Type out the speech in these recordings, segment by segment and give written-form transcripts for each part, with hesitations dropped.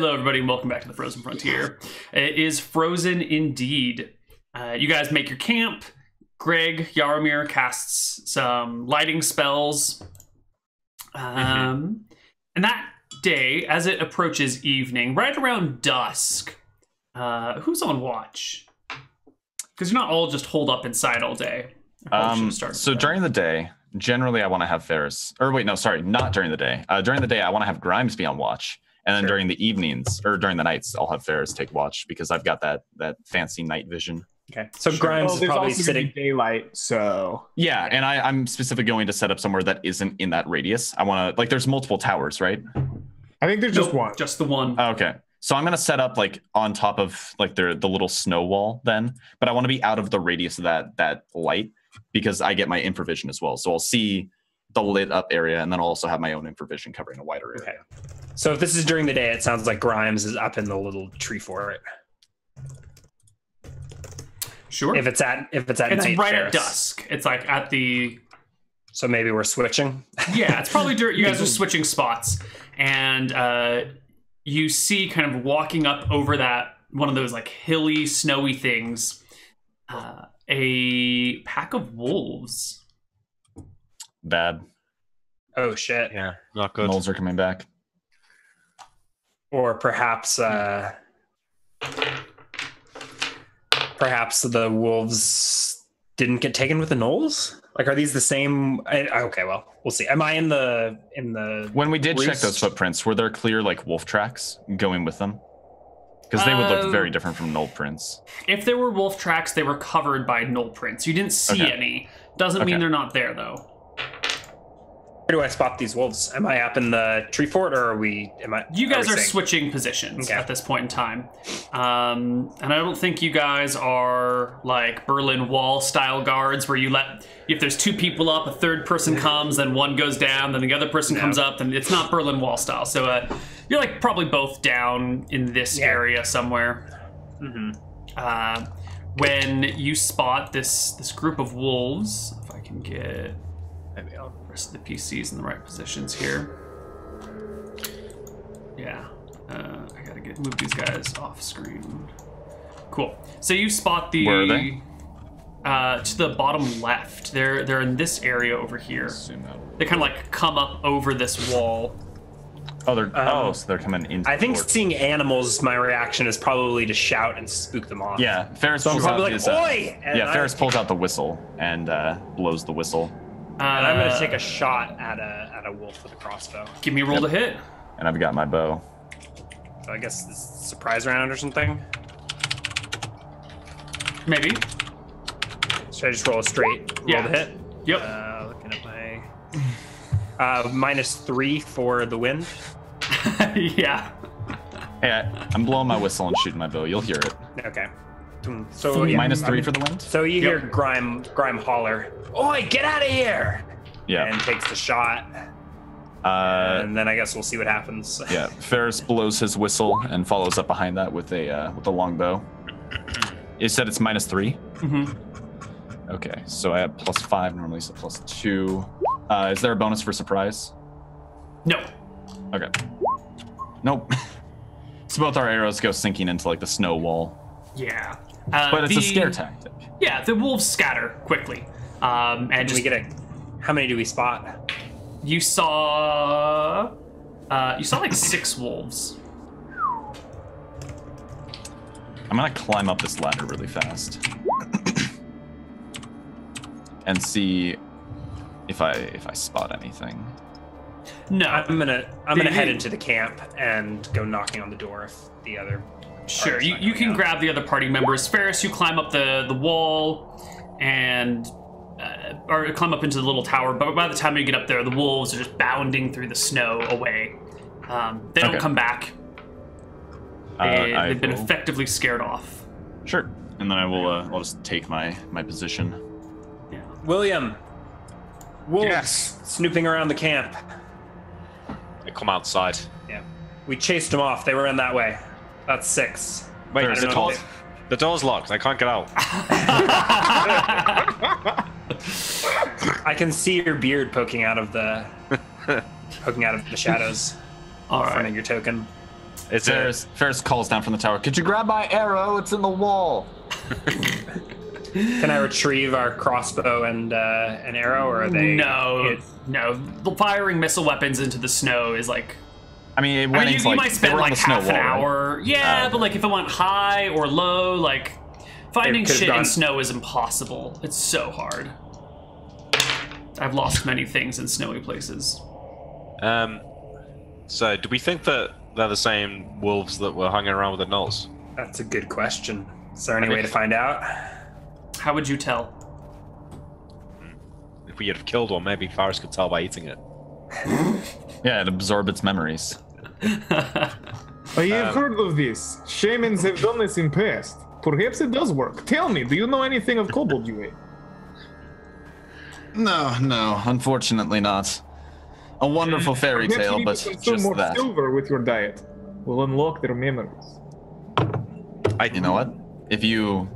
Hello, everybody, and welcome back to the Frozen Frontier. It is frozen indeed. You guys make your camp. Greg Yaromir casts some lighting spells. And that day, as it approaches evening, right around dusk, who's on watch? Because you're not all just holed up inside all day. So during the day, generally I want to have Ferris. Or wait, no, sorry, not during the day. During the day, I want to have Grimes be on watch. And then during the evenings, or during the nights, I'll have Ferris take watch because I've got that fancy night vision. Okay, so Grimes is probably sitting daylight. So yeah, and I'm specifically going to set up somewhere that isn't in that radius. I want to there's multiple towers, right? I think there's just one. Just the one. Okay, so I'm gonna set up on top of the little snow wall then, but I want to be out of the radius of that light because I get my infravision as well. So I'll see the lit up area, and then I'll also have my own infravision covering a wider area. Okay. So if this is during the day, it sounds like Grimes is up in the little tree fort. Sure. If it's at it's night, right Ferris. at dusk. It's like at the. So maybe we're switching. Yeah, it's probably you guys are switching spots, and you see kind of walking up over that one of those like hilly, snowy things, a pack of wolves. Bad. Oh shit! Yeah, not good. Moles are coming back. Or perhaps the wolves didn't get taken with the gnolls? Like, are these the same? Okay, well, we'll see. Am I in the When we did check roost? those footprints, were there clear wolf tracks going with them? Because they would look very different from gnoll prints. If there were wolf tracks, they were covered by gnoll prints. You didn't see any. Doesn't mean they're not there, though. Where do I spot these wolves? Am I up in the tree fort, or You guys are switching positions at this point in time, and I don't think you guys are like Berlin Wall style guards, where if there's two people up, a third person comes, then one goes down, then the other person comes up, and it's not Berlin Wall style. So you're like probably both down in this area somewhere. When you spot this group of wolves, if I can get. Maybe I'll rest of the PCs in the right positions here. Yeah, I gotta move these guys off screen. Cool. So you spot the. Where are they? To the bottom left. They're in this area over here. They kind of like come up over this wall. Oh, so they're coming in. I think seeing animals, my reaction is probably to shout and spook them off. Yeah, Ferris So I'm pulls out probably his. like, "Oi!" And Ferris pulls out the whistle and blows the whistle. And I'm gonna take a shot at a wolf with a crossbow. Give me a roll to hit. And I've got my bow. So I guess this is a surprise round or something. Maybe. Should I just roll a straight roll to hit? Yep. Looking at my -3 for the wind. Yeah. Hey, I'm blowing my whistle and shooting my bow. You'll hear it. Okay. So yeah, -3 for the wind. So you hear Grime holler, "Oi, get out of here!" Yeah. And takes the shot. And then I guess we'll see what happens. Yeah. Ferris blows his whistle and follows up behind that with a longbow. You said it's -3. Okay, so I have +5 normally, so +2. Is there a bonus for surprise? No. Okay. Nope. So both our arrows go sinking into the snow wall. Yeah. But it's a scare tactic. Yeah, the wolves scatter quickly. And we get how many do we spot? You saw like 6 wolves. I'm gonna climb up this ladder really fast and see if I spot anything. No. I'm gonna head into the camp and go knocking on the door if the other. Sure, you can grab the other party members. Ferris, you climb up the wall and or climb up into the little tower, but by the time you get up there, the wolves are just bounding through the snow away. They don't come back. They've been effectively scared off. Sure, and then I'll just take my position. Yeah. William, wolves snooping around the camp. They come outside. Yeah, we chased them off. They were in that way. That's 6. Wait, There's the door's locked. I can't get out. I can see your beard poking out of the shadows. All in front right. of your token. Is it? Ferris calls down from the tower. Could you grab my arrow? It's in the wall. Can I retrieve our crossbow and an arrow, or are they? No. The firing missile weapons into the snow is like. I mean, it went into, you might spend like half an hour. Right? Yeah, but like if it went high or low, like finding shit in snow is impossible. It's so hard. I've lost many things in snowy places. So, do we think that they're the same wolves that were hanging around with the gnolls? That's a good question. Is there any way to find out? How would you tell? If we had killed one, maybe Faris could tell by eating it. Yeah, it absorbed its memories. I have heard of this. Shamans have done this in past. Perhaps it does work. Tell me, do you know anything of kobold you ate? No, unfortunately not. A wonderful fairy Perhaps you tale, need but to consume just more that. silver with your diet. Will unlock their memories. You know what? If you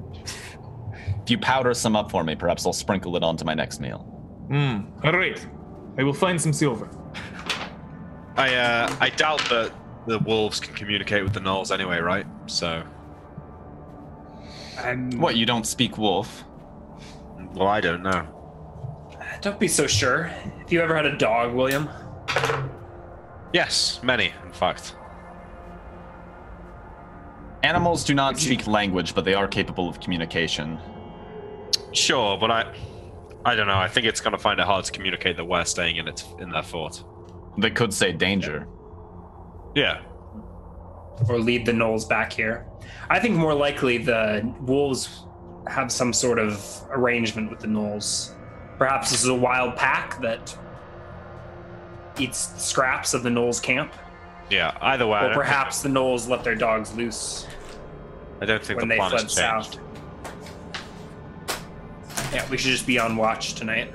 powder some up for me, perhaps I'll sprinkle it onto my next meal. Alright. I will find some silver. I doubt that the wolves can communicate with the gnolls anyway, right? So. What, you don't speak wolf? Well, I don't know. Don't be so sure. Have you ever had a dog, William? Yes, many, in fact. Animals do not speak language, but they are capable of communication. Sure, but I don't know. I think it's going to find it hard to communicate that we're staying in their fort. They could say danger. Yeah. Or lead the gnolls back here. I think more likely the wolves have some sort of arrangement with the gnolls. Perhaps this is a wild pack that eats scraps of the gnolls' camp. Yeah, either way. Or perhaps the gnolls let their dogs loose I don't think when the they plan fled has changed. south. Yeah, we should just be on watch tonight.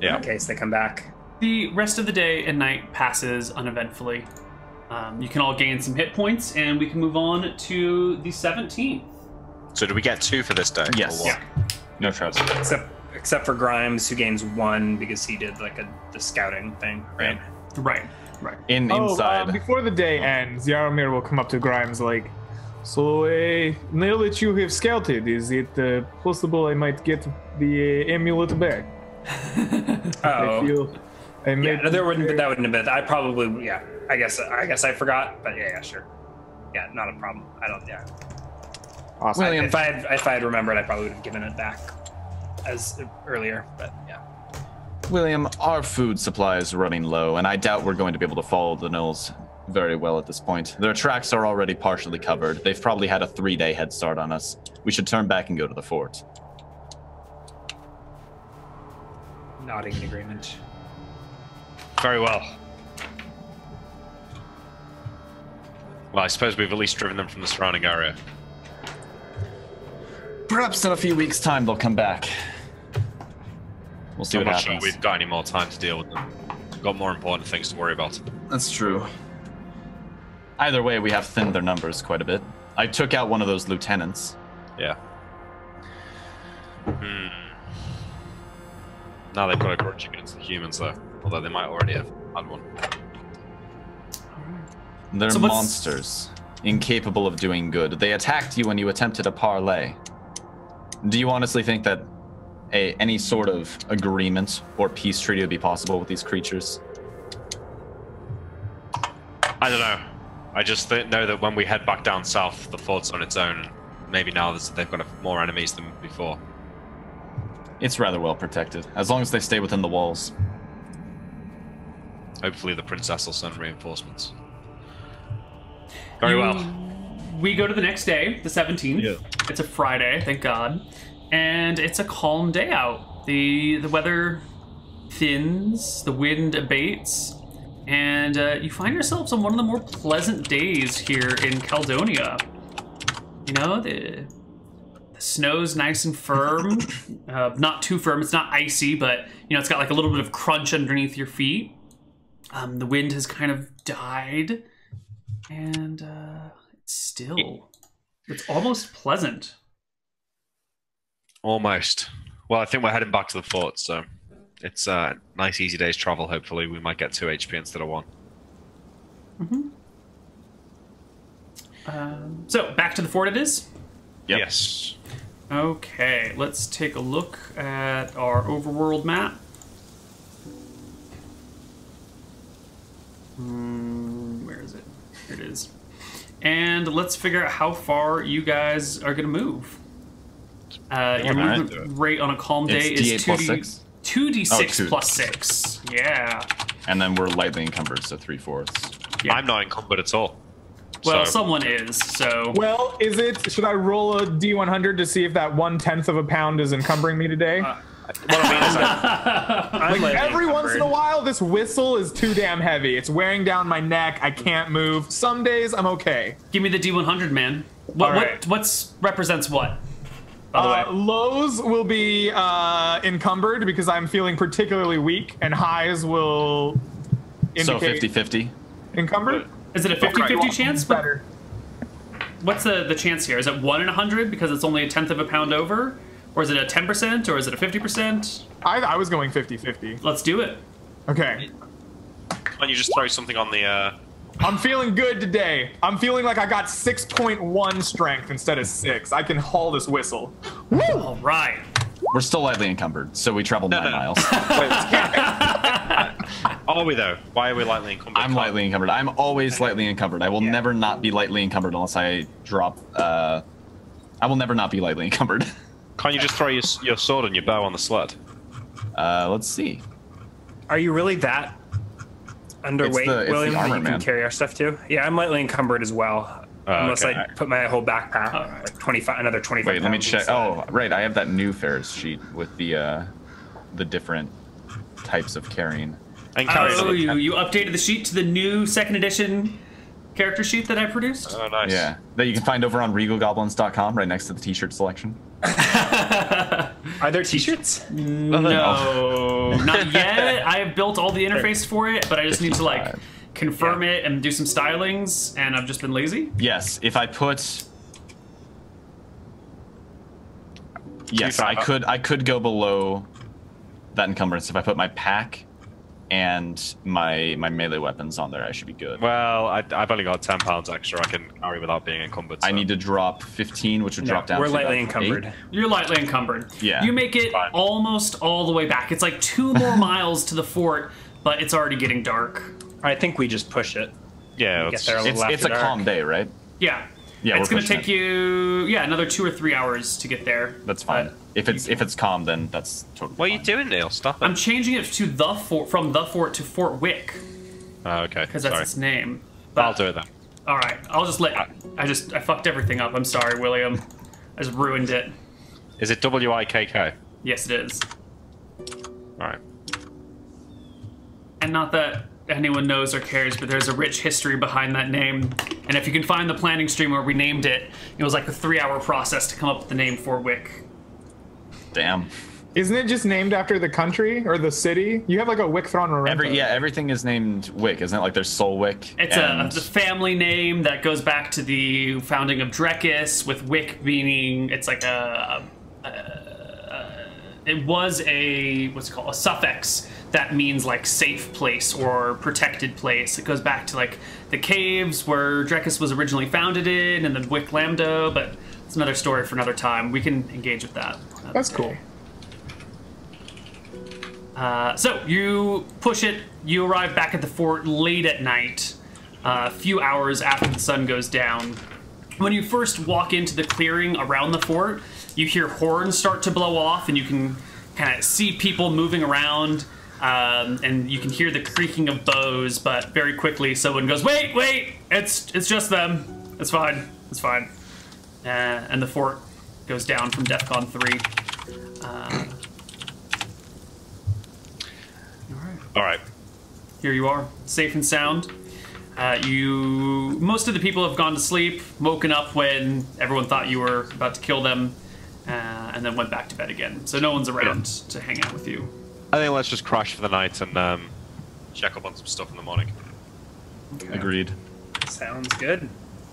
Yeah. In case they come back. The rest of the day and night passes uneventfully. You can all gain some hit points, and we can move on to the 17th. So do we get 2 for this day? Yes. Or what? Yeah. No troubles. Except for Grimes, who gains 1 because he did like the scouting thing, right? Right. Inside. Before the day ends, Yaromir will come up to Grimes like, so, now that you have scouted, is it possible I might get the amulet back? I feel I made. Yeah, that wouldn't have been. I probably, yeah. I guess I forgot, but yeah, sure. Yeah, not a problem. I don't. Yeah. Awesome. If I had remembered, I probably would have given it back as earlier. But yeah. William, our food supply is running low, and I doubt we're going to be able to follow the gnolls very well at this point. Their tracks are already partially covered. They've probably had a 3-day head start on us. We should turn back and go to the fort. Nodding in agreement. Very well. Well, I suppose we've at least driven them from the surrounding area. Perhaps in a few weeks' time they'll come back. We'll see I'm what not happens. sure we've got any more time to deal with them. We've got more important things to worry about. That's true. Either way, we have thinned their numbers quite a bit. I took out one of those lieutenants. Yeah. Now they've got a grudge against the humans, though. Although they might already have had one. They're So what's- monsters, incapable of doing good. They attacked you when you attempted a parlay. Do you honestly think that any sort of agreement or peace treaty would be possible with these creatures? I don't know. I just know that when we head back down south, the fort's on its own. Maybe now they've got more enemies than before. It's rather well protected, as long as they stay within the walls. Hopefully the princess will send reinforcements. Very well. We go to the next day, the 17th. Yeah. It's a Friday, thank God. And it's a calm day out. The weather thins, the wind abates, and you find yourselves on one of the more pleasant days here in Caledonia. You know, the snow's nice and firm. Not too firm, it's not icy, but you know, it's got like a little bit of crunch underneath your feet. The wind has kind of died, and it's almost pleasant. Almost. Well, I think we're heading back to the fort, so it's a nice, easy day's travel. Hopefully, we might get 2 HP instead of 1. So back to the fort it is. Yep. Yes. Okay, let's take a look at our overworld map. Where is it? Here it is. And let's figure out how far you guys are going to move. Your movement rate on a calm day It's is D8 plus 6? 2d6 2. plus 6. Yeah. And then we're lightly encumbered, so 3/4. Yeah. I'm not encumbered at all. Well, So- someone is, so... Well, is it? Should I roll a D100 to see if that 1/10 of a pound is encumbering me today? What I mean is I'm like lightly every once in a encumbered. while, this whistle is too damn heavy. It's wearing down my neck. I can't move. Some days I'm okay. Give me the D100, man. All right. What's represents what? By the way. Lows will be encumbered because I'm feeling particularly weak, and highs will So indicate 50-50. encumbered. Is it a 50-50 chance? But Better. what's the chance here? Is it 1 in 100 because it's only a tenth of a pound over? Or is it a 10% or is it a 50%? I was going 50-50. Let's do it. Okay. Can't you just throw something on the? I'm feeling good today. I'm feeling like I got 6.1 strength instead of 6. I can haul this whistle. Woo! All right. We're still lightly encumbered, so we traveled 9 miles. Are we though? Why are we lightly encumbered? I'm lightly encumbered. I'm always lightly encumbered. I will never not be lightly encumbered unless I drop. I will never not be lightly encumbered. Can't you just throw your sword and your bow on the sled? Let's see. Are you really that underweight, it's the William, that armor, you can man. carry our stuff too? Yeah, I'm lightly encumbered as well. Unless okay. I put my whole backpack, like 25, another 25 Wait, let me pounds check. inside. Oh, right. I have that new fares sheet with the different types of carrying. And carry Oh, another you updated the sheet to the new 2nd edition character sheet that I produced? Oh, nice. Yeah, that you can find over on regalgoblins.com, right next to the t-shirt selection. Are there t-shirts? No, not yet. I have built all the interface for it, but I just need to like 55. confirm it and do some stylings, and I've just been lazy. Yes, if I put. Yes, I could go below that encumbrance if I put my pack and my melee weapons on there. I should be good. Well, I've only got 10 pounds extra. I can carry without being encumbered. I so- need to drop 15, which would drop down. We're to lightly about encumbered. 8. You're lightly encumbered. Yeah. You make it Fine. almost all the way back. It's like 2 more miles to the fort, but it's already getting dark. I think we just push it. Yeah, Get let's there a just- little It's a after calm dark. day, right? Yeah. Yeah, It's we're going to pushing take you, another 2 or 3 hours to get there. That's fine. But If it's calm, then that's totally. What are you fine. doing, Neal? Stop it. I'm changing it to the fort, from the fort to Fort Wick, Oh, okay. because that's Sorry. its name. But, I'll do it then. All right, I'll just let. I fucked everything up. I'm sorry, William. I just ruined it. Is it WIKK? Yes, it is. All right. And not that anyone knows or cares, but there's a rich history behind that name. And if you can find the planning stream where we named it, it was like a 3-hour process to come up with the name Fort Wick. Damn. Isn't it just named after the country or the city? You have like a Wickthron or Everything is named Wick, isn't it? Like there's Solwick. It's a family name that goes back to the founding of Drekis, with Wick meaning it's like it was a what's it called, a suffix that means like safe place or protected place. It goes back to like the caves where Drekis was originally founded in, and then Wick Lambda, but it's another story for another time. We can engage with that. That's cool. So you push it, you arrive back at the fort late at night, a few hours after the sun goes down. When you first walk into the clearing around the fort, you hear horns start to blow off, and you can kind of see people moving around, and you can hear the creaking of bows, but very quickly someone goes, wait, it's just them. It's fine. And the fort goes down from DEFCON 3. All right. Here you are, safe and sound. Most of the people have gone to sleep, woken up when everyone thought you were about to kill them, and then went back to bed again. So no one's around to hang out with you. I think let's just crash for the night and check up on some stuff in the morning. Agreed. Sounds good.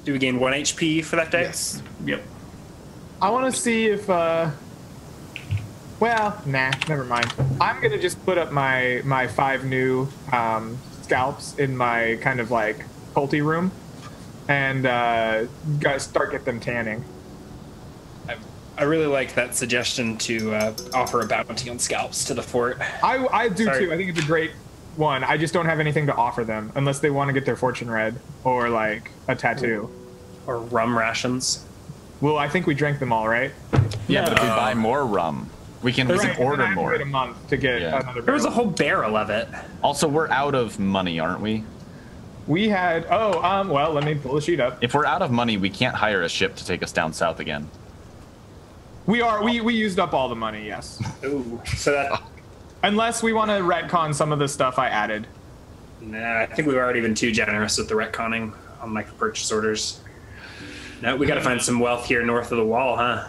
Do we gain 1 HP for that day? Yes. Yep. I want to see if, well, nah, never mind. I'm going to just put up my 5 new scalps in my kind of like culty room. and get them tanning. I really like that suggestion to offer a bounty on scalps to the fort. I do too. I think it's a great one. I just don't have anything to offer them unless they want to get their fortune read or like a tattoo or rum rations. Well, I think we drank them all, right? Yeah, but if we buy more rum, we can order more. Wait a month to get another barrel. There was a whole barrel of it. Also, we're out of money, aren't we? We had well, let me pull the sheet up. If we're out of money, we can't hire a ship to take us down south again. We used up all the money, yes. Ooh, so that unless we want to retcon some of the stuff I added. Nah, I think we've already been too generous with the retconning on like the purchase orders. No, we got to find some wealth here north of the wall, huh?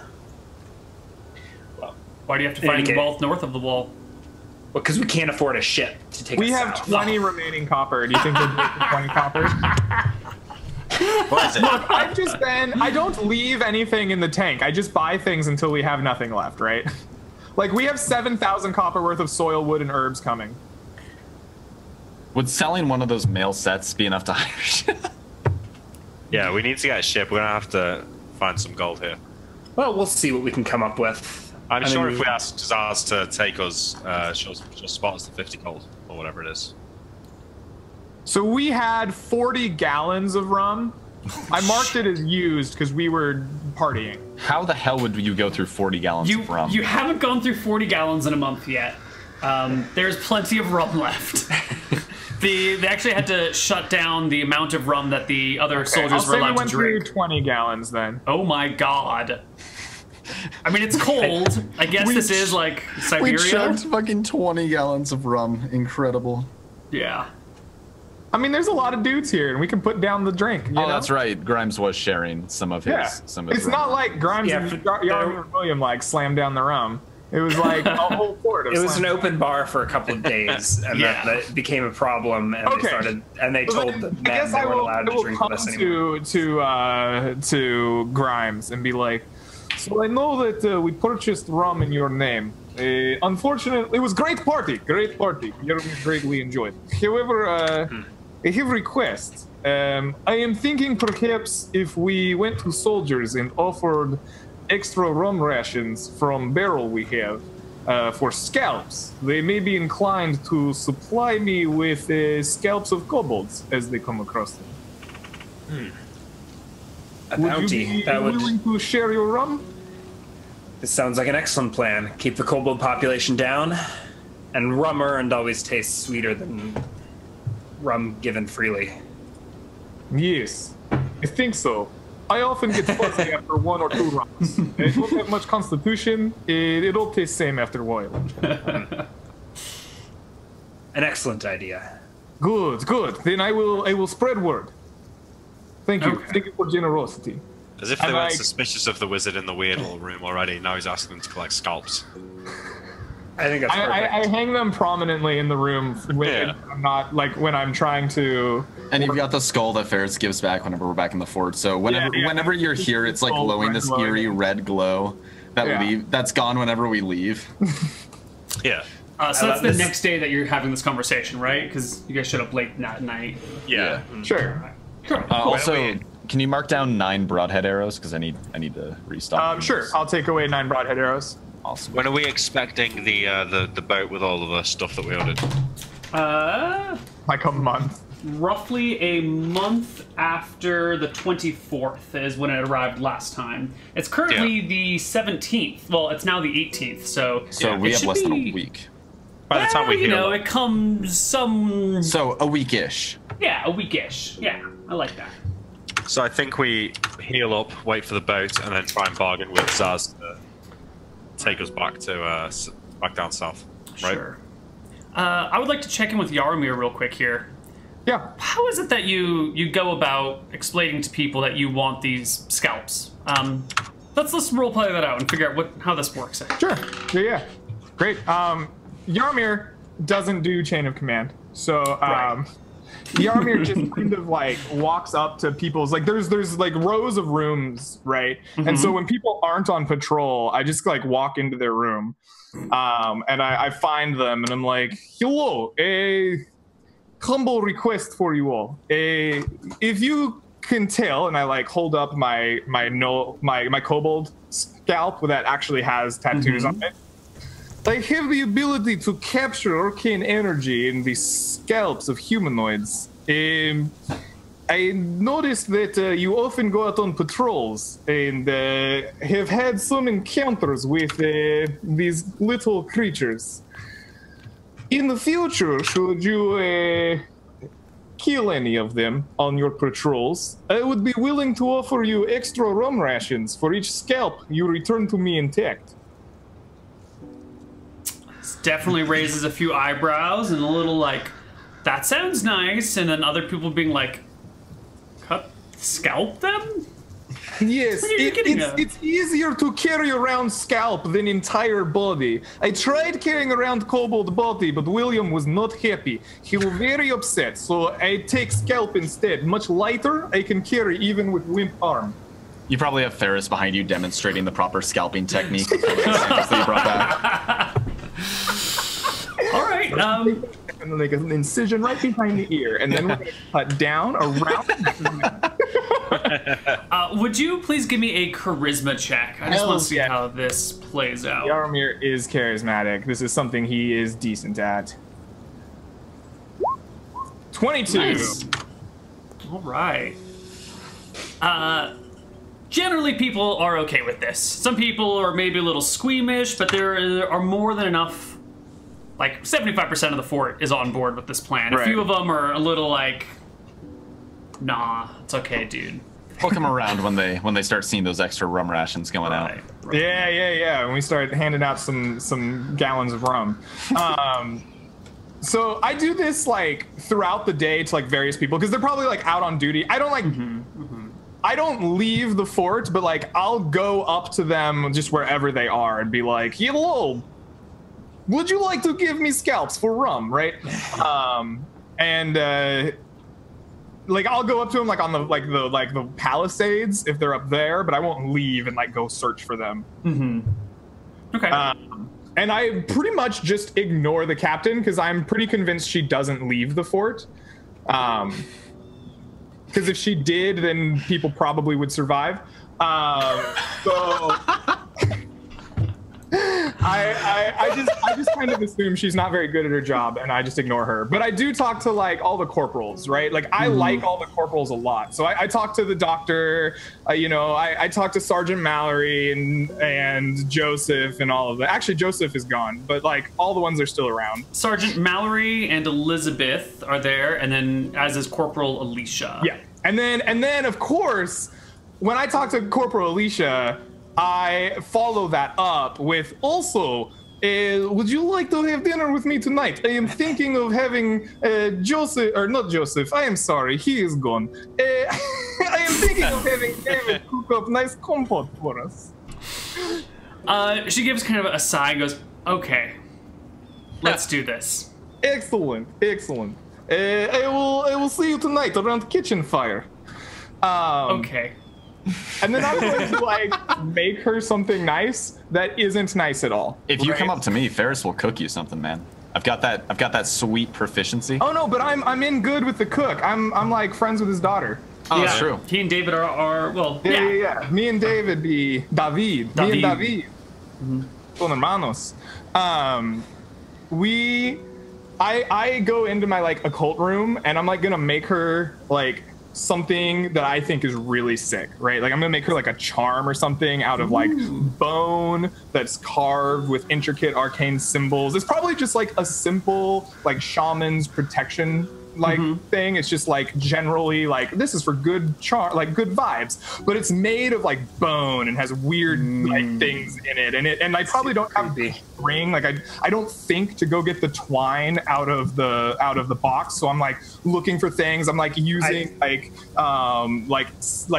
Well, why do you have to find wealth north of the wall? Well, because we can't afford a ship to take us We have south. 20 remaining copper. Do you think we'll get the 20 copper? What is it? Look, I don't leave anything in the tank. I just buy things until we have nothing left, right? Like, we have 7,000 copper worth of soil, wood, and herbs coming. Would selling one of those mail sets be enough to hire ship? Yeah, we need to get a ship. We're gonna have to find some gold here. Well, we'll see what we can come up with. I'm sure if we ask Zaz to take us, she'll spot us the 50 gold or whatever it is. So we had 40 gallons of rum. I marked it as used because we were partying. How the hell would you go through 40 gallons of rum? You haven't gone through 40 gallons in a month yet. There's plenty of rum left. They actually had to shut down the amount of rum that the other soldiers were allowed to drink. We went through 20 gallons then. Oh my god. I mean, it's cold. I guess this is like Siberia. We chugged fucking 20 gallons of rum. Incredible. Yeah. I mean, there's a lot of dudes here, and we can put down the drink. You know? That's right. Grimes was sharing some of his. Yeah. Some of his it's not like Grimes and Yarmy and William like slammed down the rum. It was like a whole port. It was an open bar for a couple of days, and that became a problem. And they told the men they weren't allowed to drink with us anymore. To Grimes and be like, so I know that we purchased rum in your name. Unfortunately, it was great party. Jeremy greatly enjoyed. However, I have requests. I am thinking perhaps if we went to soldiers and offered extra rum rations from barrel we have for scalps, they may be inclined to supply me with scalps of kobolds as they come across them. A bounty. Would you be willing to share your rum? This sounds like an excellent plan. Keep the kobold population down, and rum earned always tastes sweeter than rum given freely. Yes, I think so. I often get fuzzy after one or two rums. I don't have much constitution. It all tastes same after a while. An excellent idea. Good. Then I will spread word. Thank you. Okay. Thank you for generosity. As if they weren't suspicious of the wizard in the weird little room already. Now he's asking them to collect scalps. I think that's perfect. I hang them prominently in the room when I'm not when I'm trying to. And you've got the skull that Ferris gives back whenever we're back in the fort. So whenever you're here, it's like glowing this eerie red glow that's gone whenever we leave. Yeah. So that's the next day that you're having this conversation, right? Because you guys showed up late that night. Yeah. Sure. Also, can you mark down 9 broadhead arrows? Because I need to restock. Sure. I'll take away 9 broadhead arrows. Awesome. When are we expecting the boat with all of the stuff that we ordered? Like a month. Roughly a month after the 24th is when it arrived last time. It's currently the 17th. Well, it's now the 18th, so we have less than a week. By the time we heal it comes some... So a weekish. Yeah, a weekish. Yeah, I like that. So I think we heal up, wait for the boat, and then try and bargain with Zaz to take us back to back down south. Right? Sure. I would like to check in with Yaromir real quick here. Yeah. How is it that you go about explaining to people that you want these scalps? Let's roleplay that out and figure out how this works. Sure. Yeah. Great. Yaromir doesn't do chain of command, so Yaromir just kind of walks up to people's there's rows of rooms, right? Mm-hmm. And so when people aren't on patrol, I just walk into their room, and I find them, and I'm like, "Hello, a humble request for you all. If you can tell, and I like hold up my kobold scalp that actually has tattoos on it. I have the ability to capture arcane energy in the scalps of humanoids. I noticed that you often go out on patrols and have had some encounters with these little creatures. In the future, should you kill any of them on your patrols, I would be willing to offer you extra rum rations for each scalp you return to me intact. This definitely raises a few eyebrows and a little like, that sounds nice, and then other people being like, scalp them? Yes, it's easier to carry around scalp than entire body. I tried carrying around kobold body, but William was not happy. He was very upset, so I take scalp instead. Much lighter, I can carry even with limp arm. You probably have Ferris behind you demonstrating the proper scalping technique. That you brought back. All right. And then make an incision right behind the ear, and then we're going to cut down around the would you please give me a charisma check? I just want to see how this plays out. Yaromir is charismatic. This is something he is decent at. 22. Nice. All right. Generally, people are okay with this. Some people are maybe a little squeamish, but there are more than enough. Like 75% of the fort is on board with this plan. A few of them are a little like, nah, it's okay, dude. We'll come around when they start seeing those extra rum rations going out. Right. Yeah. When we start handing out some gallons of rum. So I do this like throughout the day to like various people because they're probably like out on duty. I don't like. I don't leave the fort, but like I'll go up to them just wherever they are and be like, "Hello, would you like to give me scalps for rum?" Right? Like I'll go up to them like on the palisades if they're up there, but I won't leave and like go search for them. Okay. And I pretty much just ignore the captain because I'm pretty convinced she doesn't leave the fort. Because if she did, then people probably would survive. So I just kind of assume she's not very good at her job, and I just ignore her. But I do talk to like all the corporals, right? Like I like all the corporals a lot. So I talk to the doctor. I talk to Sergeant Mallory and Joseph and all of that. Actually, Joseph is gone, but like all the ones are still around. Sergeant Mallory and Elizabeth are there, and then as is Corporal Alicia. Yeah, and then of course, when I talk to Corporal Alicia, I follow that up with also, would you like to have dinner with me tonight? I am thinking of having not Joseph, I am sorry, he is gone. I am thinking of having David cook up nice compote for us. She gives kind of a sigh and goes, okay, let's do this. Excellent. I will see you tonight around kitchen fire. Okay. And then I'm going to like make her something nice that isn't nice at all. If you come up to me, Ferris will cook you something, man. I've got that sweet proficiency. Oh no, but I'm in good with the cook. I'm like friends with his daughter. Oh, that's true. He and David are well. Yeah. Me and David be David. Me and David. Son hermanos. I go into my like occult room and I'm like gonna make her like something that I think is really sick, right? Like I'm gonna make her like a charm or something out of like bone that's carved with intricate arcane symbols. It's probably just like a simple like shaman's protection like thing. It's just like generally like this is for good like good vibes, but it's made of like bone and has weird like things in it, and I probably don't have the ring. Like I don't think to go get the twine out of the box, so I'm like looking for things. I'm like using like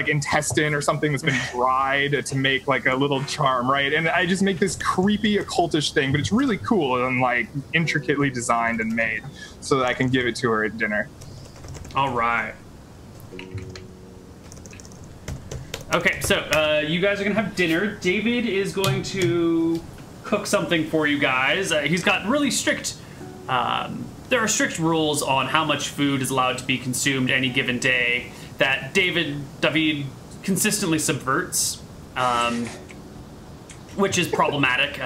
intestine or something that's been dried to make like a little charm, right? And I just make this creepy occultish thing, but it's really cool and like intricately designed and made so that I can give it to her at dinner. All right. Okay, so you guys are gonna have dinner. David is going to cook something for you guys. He's got really strict. There are strict rules on how much food is allowed to be consumed any given day. that David consistently subverts, which is problematic,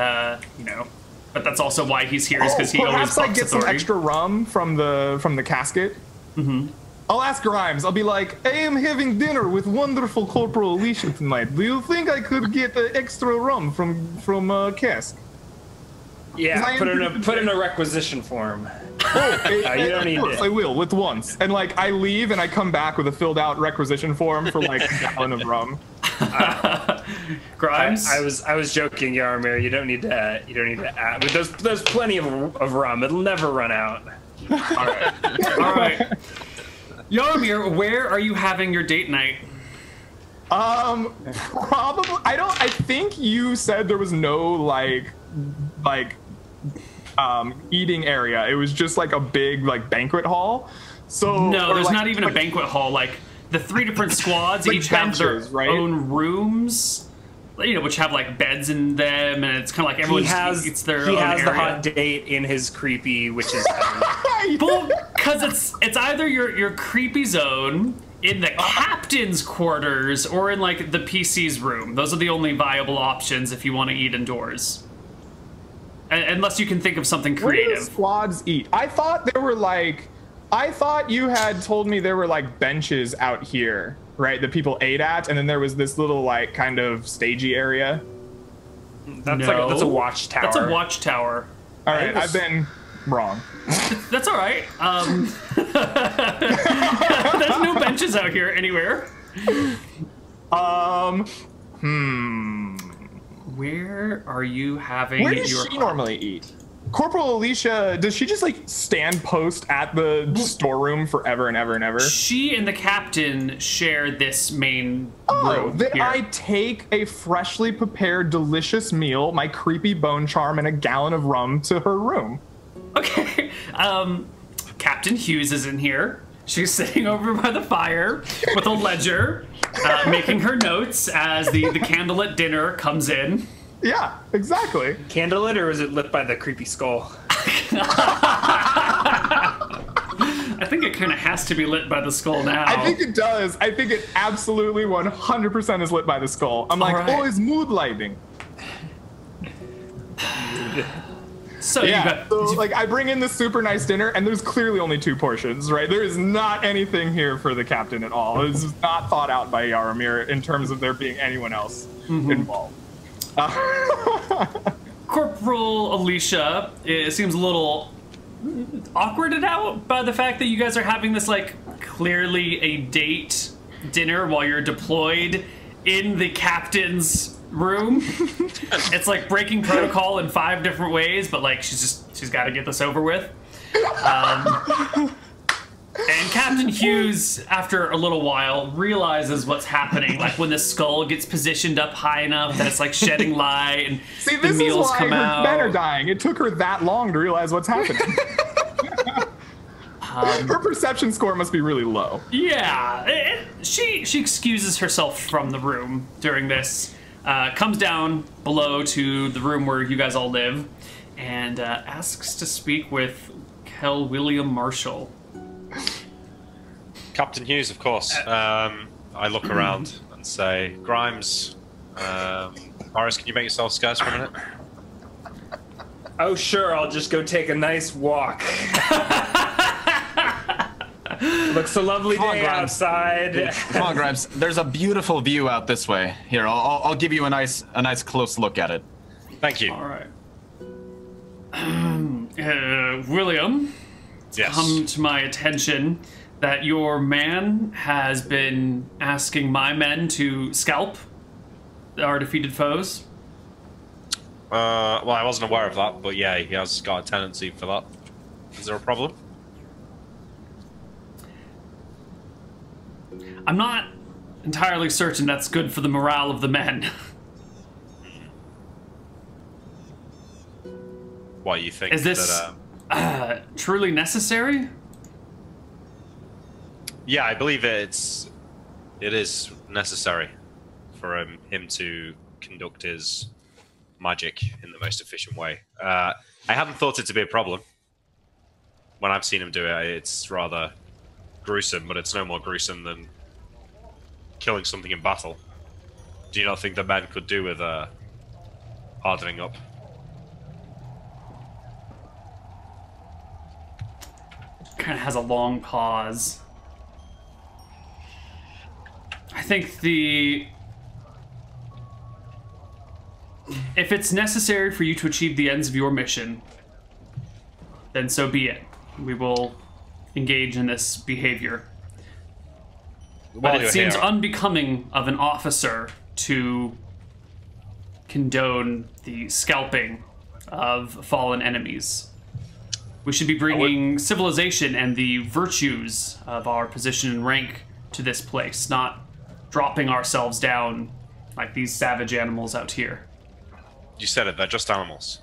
you know. But that's also why he's here, is because he always perhaps I bucks get some authority. extra rum from the casket. Mm-hmm. I'll ask Grimes. I'll be like, I am having dinner with wonderful Corporal Alicia tonight. Do you think I could get extra rum from cask? Yeah, put in a requisition form. You don't need it. I will, with once. And like, I leave and I come back with a filled out requisition form for like a gallon of rum. Grimes? I was joking, Yaromir. You don't need to add. But there's plenty of rum. It'll never run out. All right. Yaromir, where are you having your date night? Probably. I think you said there was no like eating area. It was just like a big like banquet hall. So No, there's like, not even a banquet hall. Like the 3 different squads Like each have their benches, right? own rooms, you know, which have like beds in them, and it's kind of like everyone gets their own area. He has the hot date in his creepy, which is because it's either your creepy zone in the captain's quarters or in like the PC's room. Those are the only viable options if you want to eat indoors. Unless you can think of something creative. Where do squads eat? I thought you had told me there were like benches out here, right? That people ate at, and then there was this little like kind of stagey area. That's a watchtower. That's a watchtower. All right, I've been wrong. That's all right. There's no benches out here anywhere. Where are you having Where does she normally eat? Corporal Alicia, does she just like stand post at the storeroom forever and ever and ever? She and the captain share this main room. Then here. I take a freshly prepared delicious meal, my creepy bone charm, and a gallon of rum to her room. Okay. Captain Hughes is in here. She's sitting over by the fire with a ledger, making her notes as the candlelit dinner comes in. Yeah, exactly. Candlelit, or is it lit by the creepy skull? I think it kind of has to be lit by the skull now. I think it does. I think it absolutely 100% is lit by the skull. I'm like, right. oh, it's mood lighting. So Yeah, so like I bring in this super nice dinner, and there's clearly only 2 portions, right? There is not anything here for the captain at all. This is not thought out by Yaromir in terms of there being anyone else involved. Corporal Alicia seems a little awkwarded out by the fact that you guys are having this like clearly a date dinner while you're deployed in the captain's room. It's like breaking protocol in 5 different ways, but like she's got to get this over with. And Captain Hughes, after a little while, realizes what's happening. Like when the skull gets positioned up high enough that it's like shedding light, and See, the this is meals why come her out. men are dying. It took her that long to realize what's happening. Her perception score must be really low. Yeah, she excuses herself from the room during this. Comes down below to the room where you guys all live, and asks to speak with Kel William Marshall. Captain Hughes, of course. I look around and say, Grimes, Horace, can you make yourself scarce for a minute? Oh, sure. I'll just go take a nice walk. Looks a lovely day outside. Come on, Grimes. There's a beautiful view out this way. Here, I'll give you a nice close look at it. Thank you. All right. William, Yes. come to my attention that your man has been asking my men to scalp our defeated foes. Well, I wasn't aware of that, but yeah, he has got a tendency for that. Is there a problem? I'm not entirely certain that's good for the morale of the men. Why you think Is this that? Truly necessary? Yeah, I believe it is necessary for him to conduct his magic in the most efficient way. I hadn't thought it to be a problem. When I've seen him do it, it's rather gruesome, but it's no more gruesome than killing something in battle. Do you not think the men could do with hardening up? Kind of has a long pause. I think if it's necessary for you to achieve the ends of your mission, then so be it. We will engage in this behavior. But it seems unbecoming of an officer to condone the scalping of fallen enemies. We should be bringing civilization and the virtues of our position and rank to this place, not dropping ourselves down like these savage animals out here. You said it, they're just animals.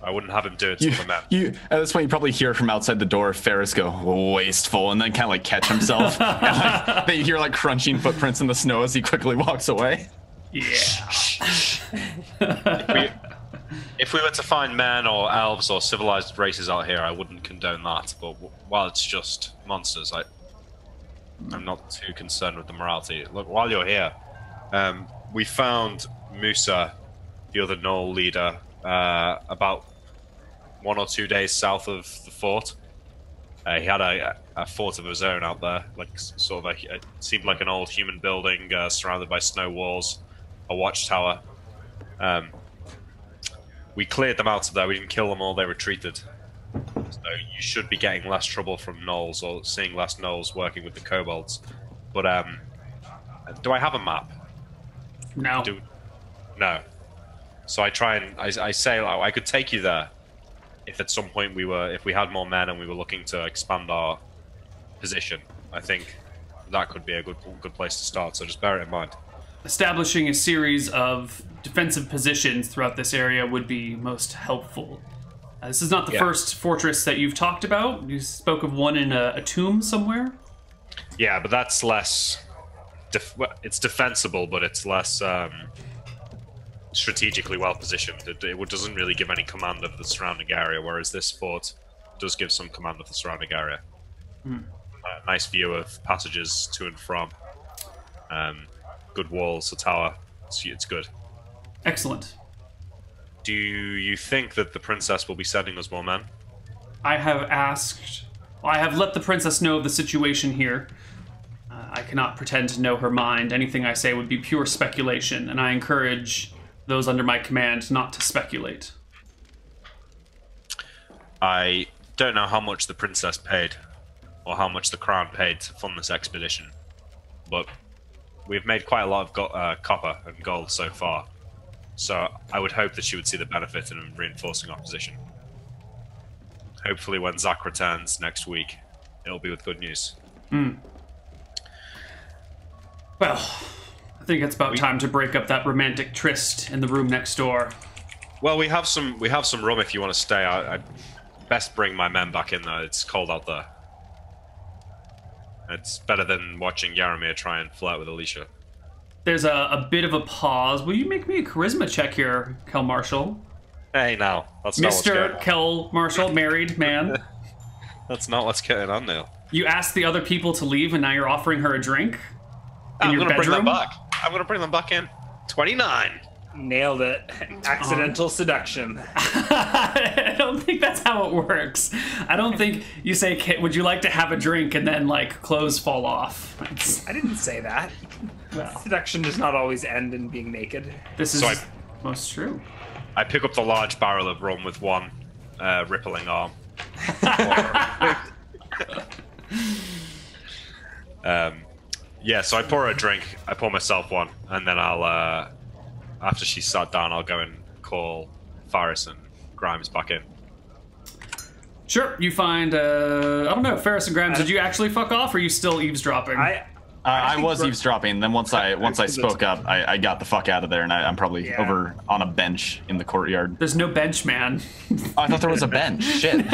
I wouldn't have him do it to the men. At this point, you probably hear from outside the door Ferris go, wasteful, and then kind of like catch himself. And then you hear like crunching footprints in the snow as he quickly walks away. Yeah. If we were to find men or elves or civilized races out here, I wouldn't condone that. But while it's just monsters, I'm not too concerned with the morality. Look, while you're here, we found Musa, the other Knoll leader, about 1 or 2 days south of the fort. He had a fort of his own out there, like sort of it seemed like an old human building surrounded by snow walls, a watchtower. We cleared them out of there. We didn't kill them all. They retreated. So you should be getting less trouble from gnolls or seeing less gnolls working with the kobolds. But do I have a map? No. No. So I try and I say like, I could take you there if at some point if we had more men and we were looking to expand our position. I think that could be a good place to start. So just bear it in mind. Establishing a series of defensive positions throughout this area would be most helpful. This is not the first fortress that you've talked about. You spoke of one in a tomb somewhere. Yeah, but that's less. It's defensible, but it's less strategically well positioned. It doesn't really give any command of the surrounding area, whereas this fort does give some command of the surrounding area. Nice view of passages to and from. Good walls, a tower. It's good. Excellent. Do you think that the princess will be sending us more men? I have let the princess know of the situation here. I cannot pretend to know her mind. Anything I say would be pure speculation, and I encourage those under my command not to speculate. I don't know how much the princess paid, or how much the crown paid to fund this expedition, but we've made quite a lot of copper and gold so far. So I would hope that she would see the benefit in reinforcing our position. Hopefully when Zach returns next week, it'll be with good news. Well, I think it's about time to break up that romantic tryst in the room next door. Well, we have some room if you want to stay. I best bring my men back in there. It's cold out there. It's better than watching Yaramir try and flirt with Alicia. There's a bit of a pause. Will you make me a charisma check here, Kel Marshall? Hey, now. That's not what's going on. Mr. Kel Marshall, married man. That's not what's going on, Neal. You asked the other people to leave, and now you're offering her a drink? I'm going to bring them back. I'm going to bring them back in. 29. Nailed it. Accidental seduction. I don't think that's how it works. I don't think you say, would you like to have a drink, and then, like, clothes fall off. I didn't say that. Well, seduction does not always end in being naked. This is most true. I pick up the large barrel of rum with one rippling arm. Yeah, so I pour her a drink, I pour myself one, and then I'll, after she's sat down, I'll go and call Faris and Grimes back in. Sure, you find, I don't know, Faris and Grimes, did you actually fuck off, or are you still eavesdropping? I was eavesdropping, then once I spoke up, I got the fuck out of there, and I'm probably over on a bench in the courtyard. There's no bench, man. Oh, I thought there was a bench. Shit.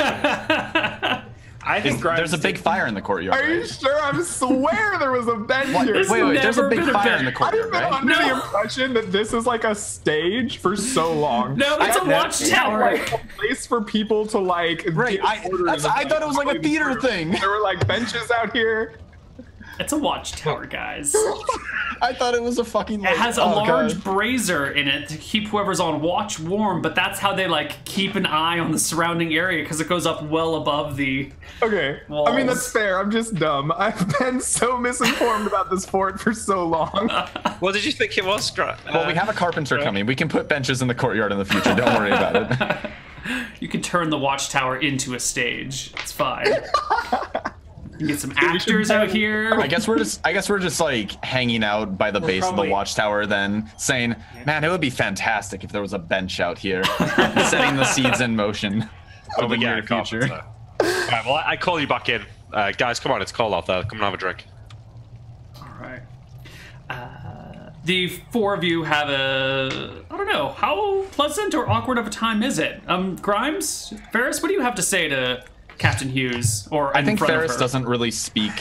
I think there's a big fire in the courtyard. Are you sure? I swear there was a bench here. Wait, there's a big fire in the courtyard, I've been right? under the impression that this is like a stage for so long. No, it's a watchtower. Like a place for people to like. Right, I thought it was like a theater thing. There were like benches out here. It's a watchtower, guys. I thought it was a fucking. It has a large brazier in it to keep whoever's on watch warm, but that's how they like keep an eye on the surrounding area because it goes up well above the. Okay. walls. I mean, that's fair. I'm just dumb. I've been so misinformed about this fort for so long. What did you think it was? Well, we have a carpenter coming. We can put benches in the courtyard in the future. Don't worry about it. You can turn the watchtower into a stage. It's fine. You can get some actors out here. I guess we're just like hanging out by the base of the probably- watchtower, then saying, "Man, it would be fantastic if there was a bench out here," setting the seeds in motion for the near future. Alright, well, I call you back in. Guys, come on, it's cold out there. Come and have a drink. All right. The four of you have I don't know, how pleasant or awkward of a time is it? Grimes, Ferris, what do you have to say to Captain Hughes? Or I in think front of Ferris her? doesn't really speak.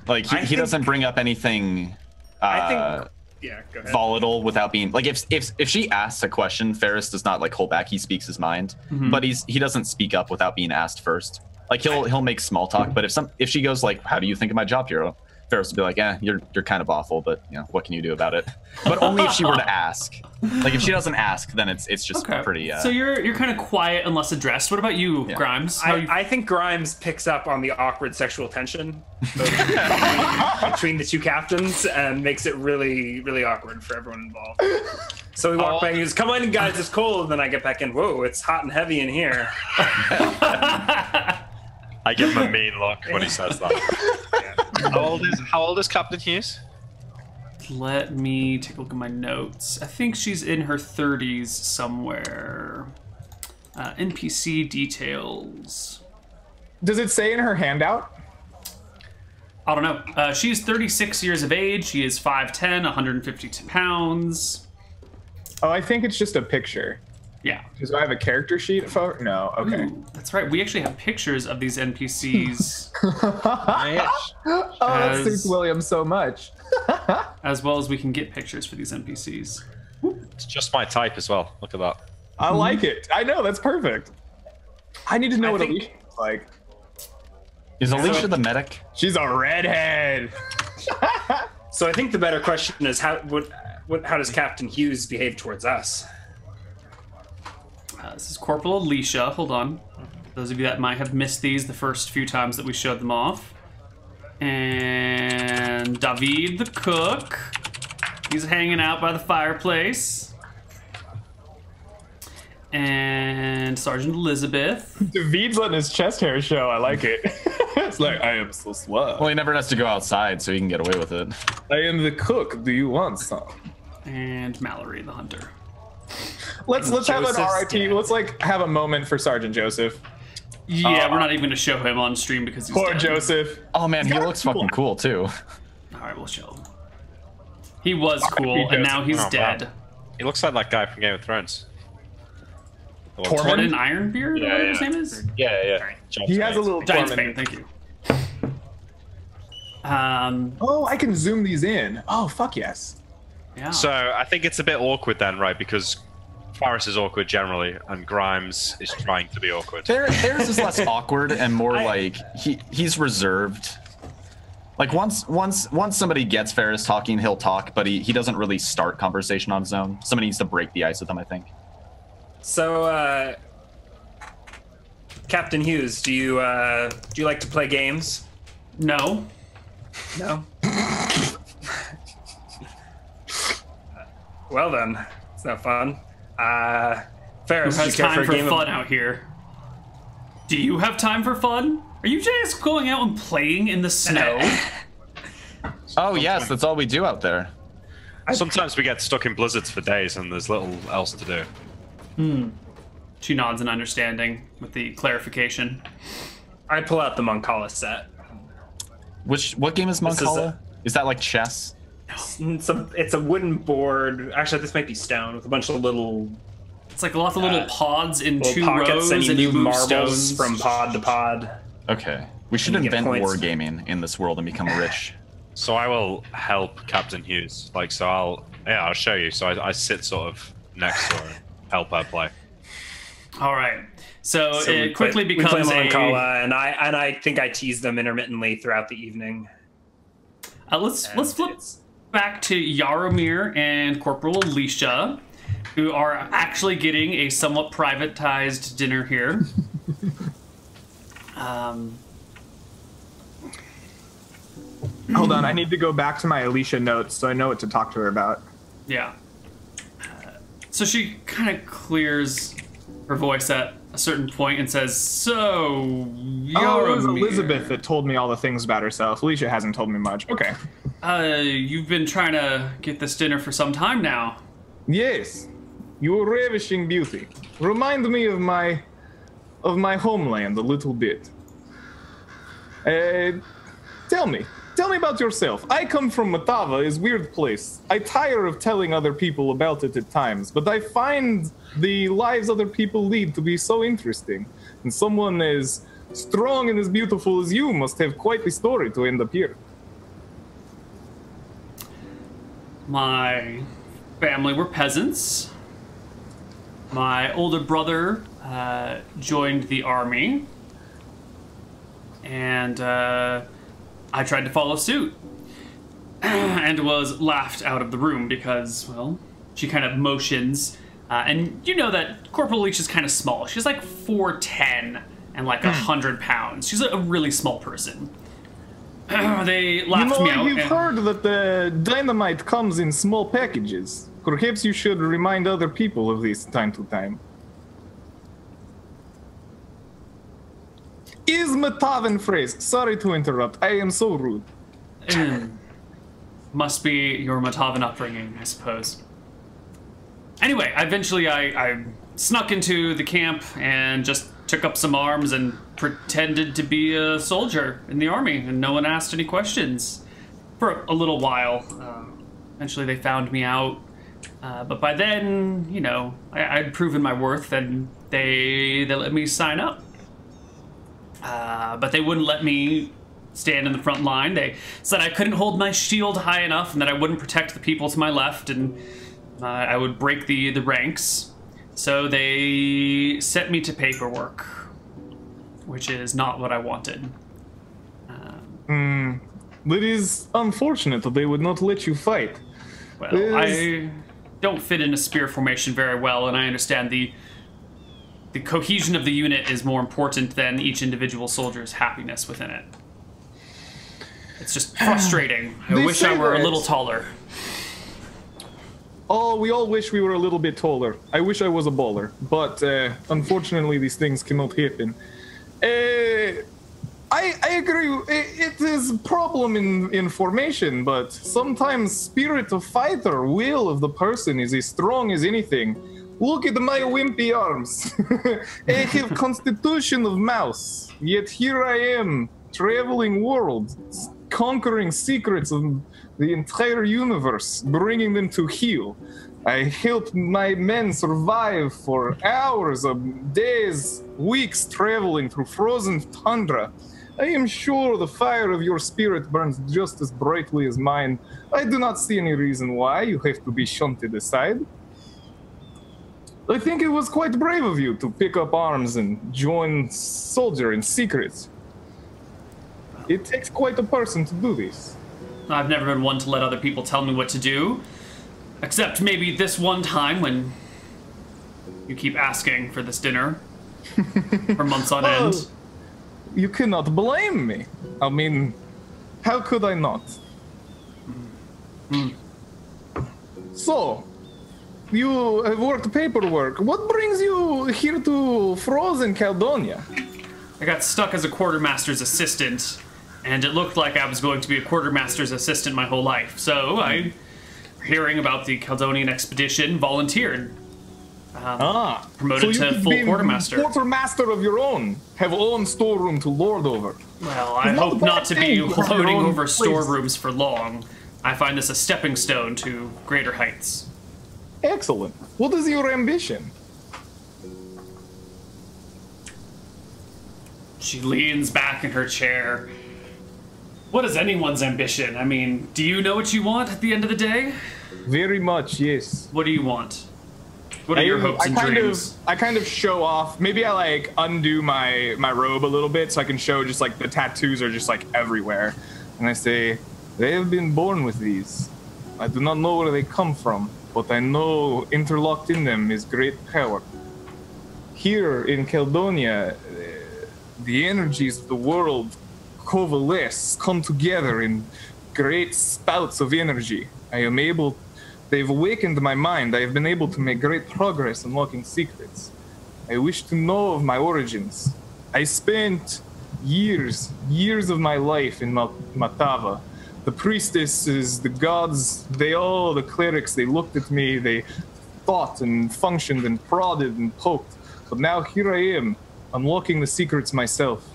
Like he think- doesn't bring up anything I think. Yeah, go ahead. volatile without being like if she asks a question, Ferris does not like hold back. He speaks his mind, but he doesn't speak up without being asked first. Like he'll make small talk, but if she goes like, "How do you think of my job, hero?" Ferris will be like, you're kind of awful, but you know, what can you do about it? But only if she were to ask. Like if she doesn't ask, then it's just Okay. pretty. So you're kind of quiet and less addressed. What about you, Yeah. Grimes? How you... I think Grimes picks up on the awkward sexual tension between the two captains and makes it really, really awkward for everyone involved. So we walk back and he goes, "Come on, guys, it's cold." And then I get back in. Whoa, it's hot and heavy in here. I give him a mean look when he says that. How old is Captain Hughes? Let me take a look at my notes. I think she's in her 30s somewhere. NPC details. Does it say in her handout? I don't know. She's 36 years of age. She is 5'10", 152 pounds. Oh, I think it's just a picture. Yeah. Do I have a character sheet? No. Okay. Ooh, that's right. We actually have pictures of these NPCs Oh, that As- suits William so much. as well as we can get pictures for these NPCs. It's just my type as well. Look at that. I like it. I know, that's perfect. I need to know what think- Alicia looks like. Is Alicia the medic? She's a redhead. So I think the better question is how does Captain Hughes behave towards us? This is Corporal Alicia. Hold on. Those of you that might have missed these the first few times that we showed them off. And David the cook. He's hanging out by the fireplace. And Sergeant Elizabeth. David's letting his chest hair show. I like it. It's like, I am so suave. Well, he never has to go outside, so he can get away with it. I am the cook. Do you want some? And Mallory the hunter. Let's have an Joseph's RIP. dead. Let's like have a moment for Sergeant Joseph. Yeah, we're not even going to show him on stream because he's Poor dead. Joseph. Oh man, he got looks cool. fucking cool too. All right, we'll show him. He was cool, and now he's Oh, wow. dead. He looks like that guy from Game of Thrones. Tormund Ironbeard, or Yeah, whatever his yeah. name is? Yeah. He has a little Giant Tormund. Spain, thank you. Oh, I can zoom these in. Oh, fuck yes. Yeah. So I think it's a bit awkward then, right? Because Faris is awkward generally, and Grimes is trying to be awkward. Theirs is less awkward and more like he's reserved. Like once somebody gets Ferris talking, he'll talk, but he doesn't really start conversation on his own. Somebody needs to break the ice with him, I think. So, Captain Hughes, do you like to play games? No. No. Well then, it's not fun. Who Ferris, do you has care for time a for game fun of? out here? Do you have time for fun? Are you just going out and playing in the snow? Oh yes, that's all we do out there. Sometimes we get stuck in blizzards for days, and there's little else to do. She nods in understanding with the clarification. I pull out the Moncala set. What game is This is Moncala? Is that like chess? It's a wooden board. Actually, this might be stone with a bunch of little It's like lots of little pods in little two pockets, rows, and you move move marbles stones. from pod to pod. Okay. We should And you get invent points. wargaming in this world and become rich. So I will help Captain Hughes. I'll show you. So I sit sort of next to her and help her play. All right. So, So it quickly we becomes play a. Moncala, and I think I tease them intermittently throughout the evening. Let's flip back to Yaromir and Corporal Alicia, who are actually getting a somewhat privatized dinner here. Hold on, I need to go back to my Alicia notes so I know what to talk to her about. Yeah. So she kind of clears her voice at a certain point and says, "So, Oh, it was Yaromir, Elizabeth that told me all the things about herself. Alicia hasn't told me much. Okay. You've been trying to get this dinner for some time now." Yes, you ravishing beauty. Remind me of my homeland a little bit. Tell me about yourself. I come from Matava, is weird place. I tire of telling other people about it at times, but I find the lives other people lead to be so interesting. And someone as strong and as beautiful as you must have quite the story to end up here. My family were peasants. My older brother joined the army, and I tried to follow suit and was laughed out of the room because, well, she kind of motions. And you know that Corporal Leach is kind of small. She's like 4'10" and like 100 pounds. She's a really small person. They laughed me out. You've heard that the dynamite comes in small packages. Perhaps you should remind other people of this time to time. Is Matavan phrase? Sorry to interrupt. I am so rude. Must be your Matavan upbringing, I suppose. Anyway, eventually I snuck into the camp and just took up some arms and pretended to be a soldier in the army, and no one asked any questions for a little while. Eventually they found me out, but by then, you know, I'd proven my worth, and they let me sign up. But they wouldn't let me stand in the front line. They said I couldn't hold my shield high enough and that I wouldn't protect the people to my left, and I would break the ranks. So they sent me to paperwork, which is not what I wanted. It is unfortunate that they would not let you fight. Well, I don't fit in a spear formation very well, and I understand the cohesion of the unit is more important than each individual soldier's happiness within it. It's just frustrating. I wish I were a little taller. Oh, we all wish we were a little bit taller. I wish I was a baller, but unfortunately these things cannot happen. I agree. It is a problem in formation, but sometimes spirit of fighter, will of the person is as strong as anything. Look at my wimpy arms. I have constitution of mouse, yet here I am, traveling world, conquering secrets of the entire universe, bringing them to heel. I helped my men survive for hours of days, weeks traveling through frozen tundra. I am sure the fire of your spirit burns just as brightly as mine. I do not see any reason why you have to be shunted aside. I think it was quite brave of you to pick up arms and join soldier in secret. It takes quite a person to do this. I've never been one to let other people tell me what to do, except maybe this one time when you keep asking for this dinner for months on end. You cannot blame me. I mean, how could I not? So, you have worked paperwork. What brings you here to Frozen Caledonia? I got stuck as a quartermaster's assistant, and it looked like I was going to be a quartermaster's assistant my whole life. So I, hearing about the Caledonian expedition, volunteered. Promoted so to full quartermaster. Quartermaster of your own, have own storeroom to lord over. Well, I hope not to be lording over storerooms for long. I find this a stepping stone to greater heights. Excellent. What is your ambition? She leans back in her chair. What is anyone's ambition? I mean, do you know what you want at the end of the day? Very much, yes. What do you want? What are your hopes and dreams? I kind of show off. Maybe I like undo my robe a little bit so I can show just like the tattoos are just like everywhere. And I say, They have been born with these. I do not know where they come from, but I know interlocked in them is great power. Here in Caledonia, the energies of the world coalesce, come together in great spouts of energy. They've awakened my mind. I have been able to make great progress unlocking secrets. I wish to know of my origins. I spent years of my life in Matava. The priestesses, the gods, the clerics, they looked at me, they thought and functioned and prodded and poked. But now here I am, unlocking the secrets myself.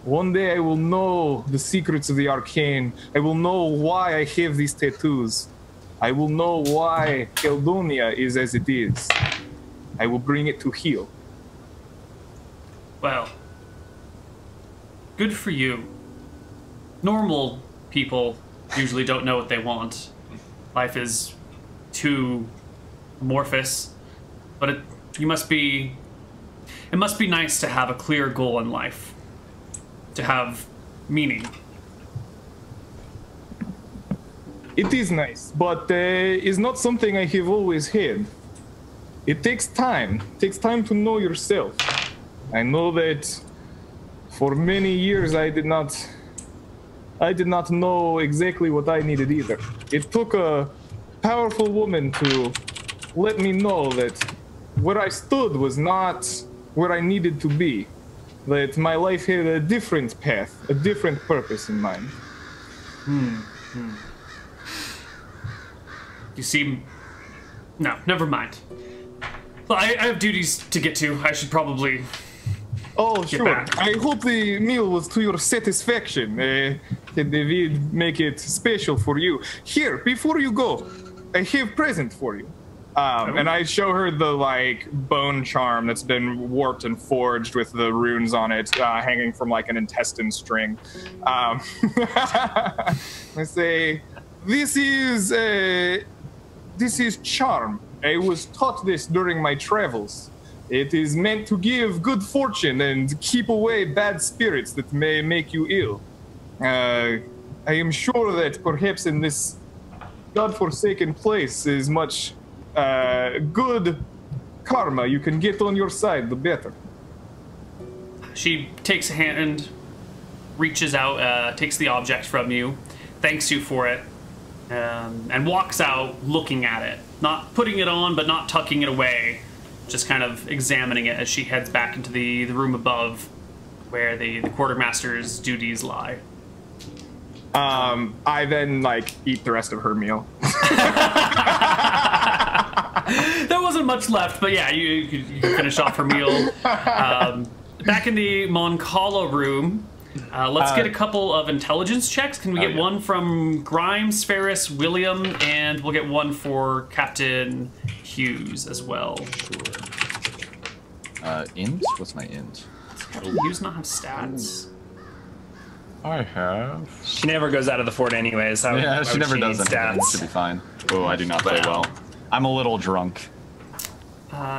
One day I will know the secrets of the arcane. I will know why I have these tattoos. I will know why Caledonia is as it is. I will bring it to heel. Well, good for you. Normal people usually don't know what they want. Life is too amorphous, but it must be nice to have a clear goal in life, to have meaning. It is nice, but it's not something I have always had. It takes time. It takes time to know yourself. I know that for many years I did not know exactly what I needed either. It took a powerful woman to let me know that where I stood was not where I needed to be. That my life had a different path, a different purpose in mind. You seem... No, never mind. Well, I have duties to get to. I should probably... Oh, sure. back. I hope the meal was to your satisfaction. Can David make it special for you? Here, before you go, I have present for you. And I show her the, bone charm that's been warped and forged with the runes on it, hanging from, an intestine string. I say, this is charm. I was taught this during my travels. It is meant to give good fortune and keep away bad spirits that may make you ill. I am sure that perhaps in this godforsaken place is much good karma you can get on your side, the better. She takes a hand, reaches out, takes the object from you, thanks you for it, and walks out looking at it. Not putting it on, but not tucking it away. Just kind of examining it as she heads back into the room above where the quartermaster's duties lie. I then, eat the rest of her meal. There wasn't much left, but yeah, you could finish off her meal. Back in the Moncala room, let's get a couple of intelligence checks. Can we get one from Grimes, Ferris, William, and we'll get one for Captain Hughes as well. Sure. Int? What's my int? Captain Hughes not have stats? I have. She never goes out of the fort anyways. She never does anything. Stats? Should be fine. Oh, I do not play well. I'm a little drunk.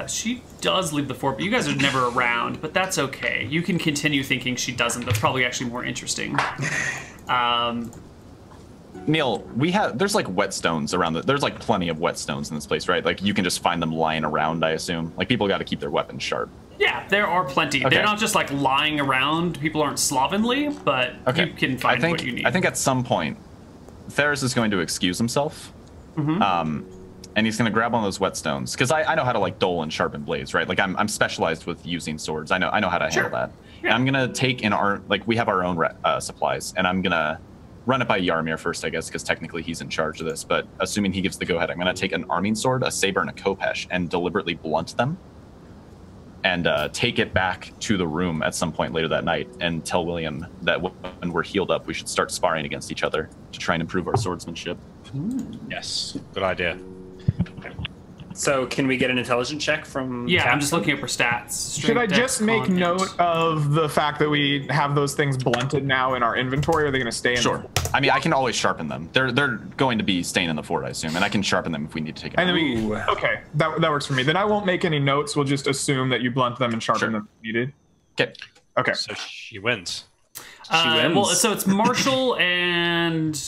She does leave the fort, but you guys are never around, but that's okay. You can continue thinking she doesn't. That's probably actually more interesting. Neal, there's whetstones around there's plenty of whetstones in this place, right? You can just find them lying around, I assume. People got to keep their weapons sharp. Yeah, there are plenty. Okay. They're not just lying around. People aren't slovenly, but you can find what you need. I think at some point, Ferris is going to excuse himself. Mm-hmm. And he's going to grab one of those whetstones, because I know how to dull and sharpen blades, right? I'm specialized with using swords. I know how to handle that. Yeah. And I'm going to take we have our own supplies, and I'm going to run it by Yarmir first, I guess, because technically he's in charge of this. But assuming he gives the go ahead, I'm going to take an arming sword, a saber, and a khopesh, and deliberately blunt them, and take it back to the room at some point later that night, and tell William that when we're healed up, we should start sparring against each other to try and improve our swordsmanship. Yes, good idea. So can we get an intelligence check from Yeah, Captain? I'm just looking up her stats. Should I just make note of the fact that we have those things blunted now in our inventory, or are they going to stay in? Sure. I mean, I can always sharpen them. They're going to be staying in the fort, I assume, and I can sharpen them if we need to take it out. Okay, that works for me. Then I won't make any notes. We'll just assume that you blunt them and sharpen them if needed. Okay. So she wins. She wins. Well, so it's Marshall and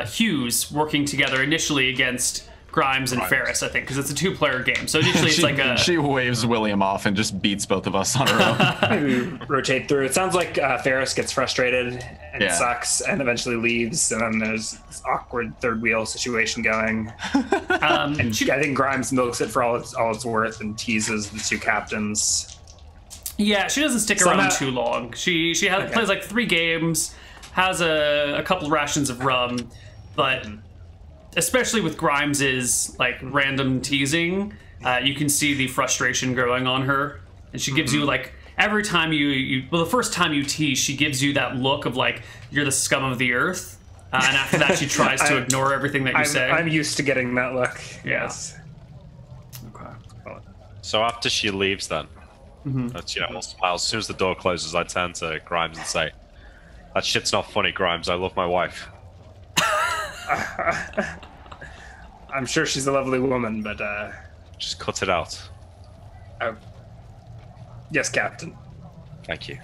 Hughes working together initially against Grimes and Ferris, I think, because it's a 2-player game. So initially it's like a... She waves William off and just beats both of us on her own. Maybe rotate through. It sounds like Ferris gets frustrated and sucks and eventually leaves, and then there's this awkward third wheel situation going. And I think Grimes milks it for all it's worth and teases the 2 captains. Yeah, she doesn't stick around too long. She plays like 3 games, has a couple rations of rum, but... especially with Grimes's like random teasing, you can see the frustration growing on her, and she gives you like every time the first time you tease, she gives you that look of like you're the scum of the earth, and after that she tries to ignore everything that you say. I'm used to getting that look. Yeah. Yes. Okay. So after she leaves, then that's I'll smile. As soon as the door closes, I turn to Grimes and say, "That shit's not funny, Grimes. I love my wife." I'm sure she's a lovely woman, but just cut it out. Oh, yes, Captain. Thank you.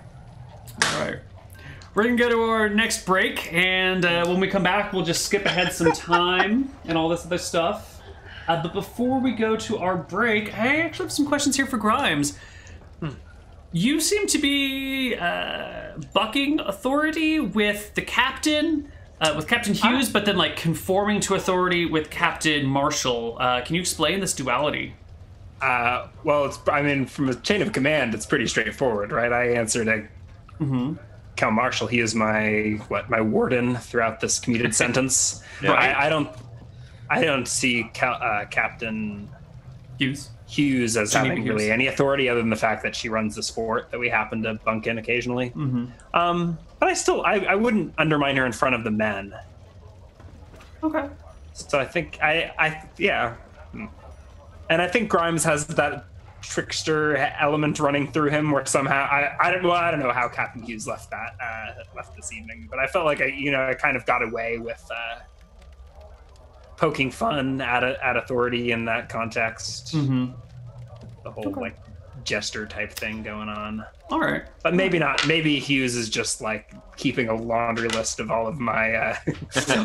All right, we're gonna go to our next break, and when we come back, we'll just skip ahead some time and all this other stuff. But before we go to our break, I actually have some questions here for Grimes. You seem to be bucking authority with the captain. With Captain Hughes, but then like conforming to authority with Captain Marshall. Can you explain this duality? Well, from a chain of command, it's pretty straightforward, right? I answer to Cal Marshall. He is my warden throughout this commuted sentence. Right. I don't see Captain Hughes as having really any authority other than the fact that she runs the sport that we happen to bunk in occasionally. But I wouldn't undermine her in front of the men. Okay. So I think yeah. And I think Grimes has that trickster element running through him where somehow I don't know how Captain Hughes left this evening, but I felt like I kind of got away with poking fun at authority in that context. The whole like jester type thing going on. All right, but maybe not. Maybe Hughes is just like keeping a laundry list of all of my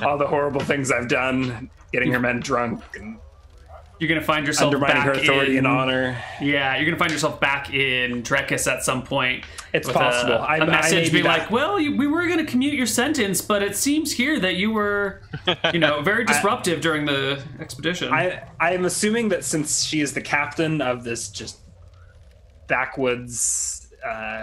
all the horrible things I've done, getting her men drunk, and you're gonna find yourself undermining back her authority and honor. Yeah, you're gonna find yourself back in Drekis at some point. It's possible. A message being like, "Well, we were gonna commute your sentence, but it seems here that you were, very disruptive during the expedition." I'm assuming that since she is the captain of this just backwoods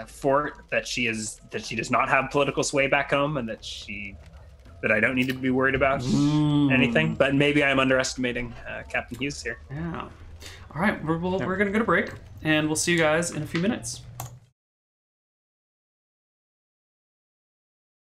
fort, that she does not have political sway back home, and that I don't need to be worried about anything. But maybe I'm underestimating Captain Hughes here. Yeah. All right, we're going to go to break, and we'll see you guys in a few minutes.